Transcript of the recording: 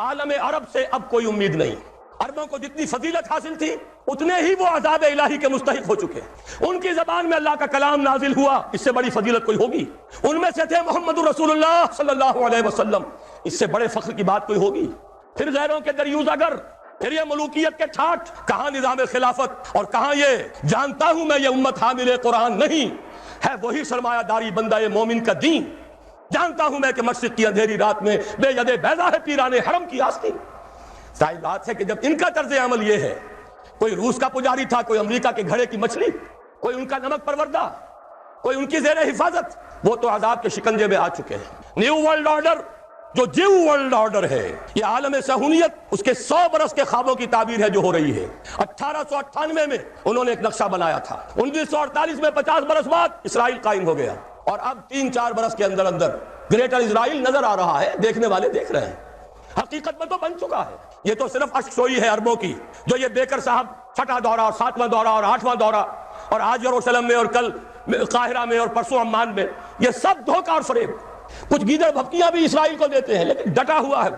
عالم عرب سے اب کوئی امید نہیں. عربوں کو جتنی فضیلت حاصل تھی اتنے ہی وہ عذاب الہی کے مستحق ہو چکے. ان کی زبان میں اللہ کا کلام نازل ہوا, اس سے بڑی فضیلت کوئی ہوگی؟ ان میں سے تھے محمد رسول اللہ صلی اللہ علیہ وسلم, اس سے بڑے فخر کی بات کوئی ہوگی؟ پھر غیروں کے دریوزہ گر, پھر یہ ملوکیت کے ٹھاٹ, کہاں نظام خلافت اور کہاں یہ جانتا ہوں میں یہ امت حامل قرآن نہیں ہے, وہی سرمایہ داری بندہ مومن کا دین. جانتا ہوں میں کہ مشرق کی اندھیری رات میں بے ید بیضا ہے پیران حرم کی آستین. ظاہر بات ہے کہ جب ان کا طرز عمل یہ ہے, کوئی روس کا پجاری تھا, کوئی امریکہ کے گھڑے کی مچھلی, کوئی ان کا نمک پروردہ, کوئی ان کی زیر حفاظت, وہ تو عذاب کے شکنجے میں آ چکے ہیں. نیو ورلڈ آرڈر جو جیو ورلڈ آرڈر ہے, یہ عالم صہیونیت, اس کے 100 برس کے خوابوں کی تعبیر ہے جو ہو رہی ہے. 1898 میں انہوں نے ایک نقشہ بنایا تھا, 1948 میں 50 برس بعد اسرائیل قائم ہو گیا, اور اب 3-4 برس کے اندر اندر گریٹر اسرائیل نظر آ رہا ہے, دیکھنے والے دیکھ رہے ہیں. حقیقت میں تو بن چکا ہے. یہ تو صرف اشک سوئی ہے عربوں کی, جو یہ بیکر صاحب 6واں دورہ اور 7واں دورہ اور 8واں دورہ, اور آج یروشلم میں اور کل قاہرہ میں اور پرسوں عمان میں, یہ سب دھوکہ اور فریب. کچھ گیدڑ بھپکیاں بھی اسرائیل کو دیتے ہیں لیکن ڈٹا ہوا ہے.